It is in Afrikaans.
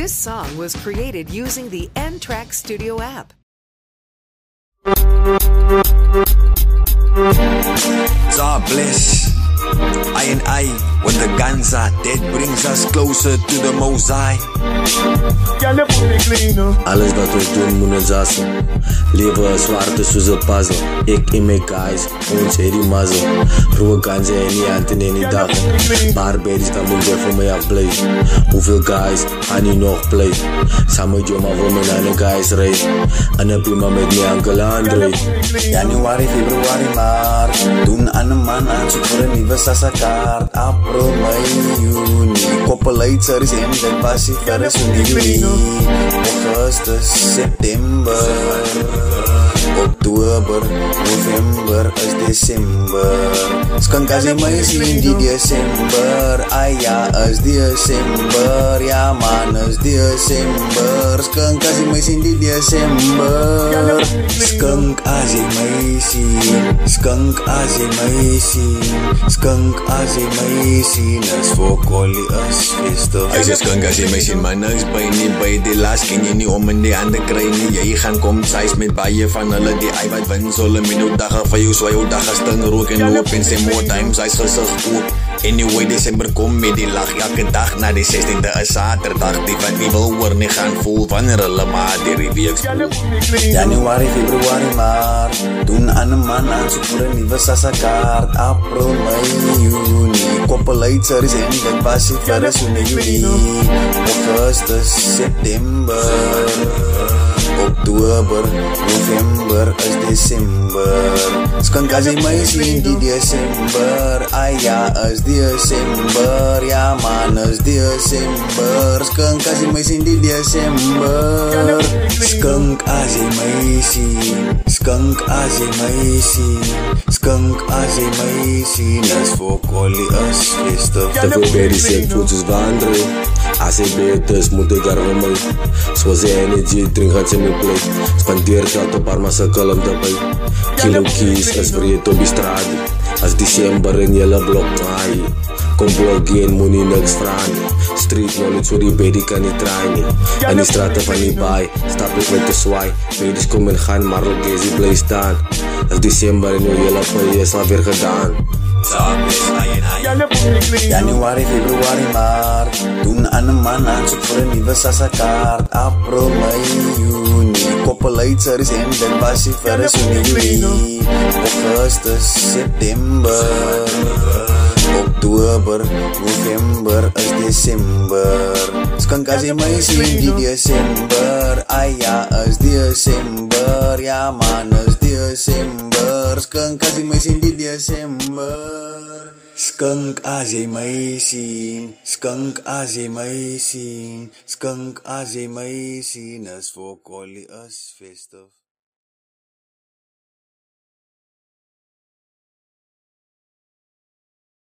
This song was created using the N-Track Studio app. God bless. I and I, when the guns are dead, brings us closer to the Most High. Alles wat ons doen moet ons assen. Leven zwarte soos een puzzle. Ik in mijn guys, ons het die muzzle. Roe ganzen en die handen en die dag. Barberries, dan moet je voor mij afblijven. Hoeveel guys gaan nu nog play? Samen je maar voor mij naar de guys rijden. En heb je maar met mijn enkel André. Januari, Februari, Maart. Doen aan een man aanzoek voor een nieuwe sassakaart. April, Mei, Juni. Koppeleidser is in de passie verder juli. Augustus, September. Oktober, November is December. Skunk as jy my sien die December. Ai ja, is December. Ja man, is December. Skunk as jy my sien die December. Skunk as jy my sien. Skunk as jy my sien. Skunk as jy my sien. Is voor Collie is feestig. Hy sê skunk as jy my sien, maar niks by nie. By die laas ken jy nie om in die handen kry nie. Jy gaan kom size met baie van hulle die ei wat win. Solle minuut dagen van jou, so jou dagen sting rook en hoop. En sê more times, hy is gesig oop. Anyway, December kom met die lach. Elke dag na die 16de is Saterdag. Die wat nie wil hoor nie gaan voel wanneer hulle maar die week spoel. Januari, Februari, Maart. Doen aan een man aanzoek voor een nieuwe sassakaart. April, Mei, Juni. Koppeleidser is in de passie verder juli. Augustus, September. Oktober, November is December. Skunk as jy my sien die December. Ai ja, is December. Ja man, is December. Skunk as jy my sien die December. Skunk as jy my sien. Skunk as jy my sien. Skunk as jy my sien. Is voor Collie is feestig. Te veel berries ek voel soos Vandre. As hy beter is, moet ek arme my. Soos hy energy drink gaat sy my play. Spandeer geld op arma sukkel om te by. Kilo keys is vergeet op die straat. As December in jylle blok draai. Kom bloggie en moet nie niks vraag nie. Street knowledge voor die bedie kan nie draai nie. In die straten van die baai, stap ek met die swaai. Bedies kom en gaan, maar ook Gezi bly staan. As December in jylle paie is alweer gedaan. Januari, Februari, Maart. Doen aan een man aanzoek voor een nieuwe sassakaart. April, Mei, Juni. Koppeleidser is in de passie verder juli. Augustus, September. Oktober, November is December. Skunk as jy my sien die December. Ai ja, is December. Ja man, is December. Skunk as jy my sien die December. Skunk as jy my sien. Skunk as jy my sien. Skunk as jy my sien. Is voor Collie is feestig.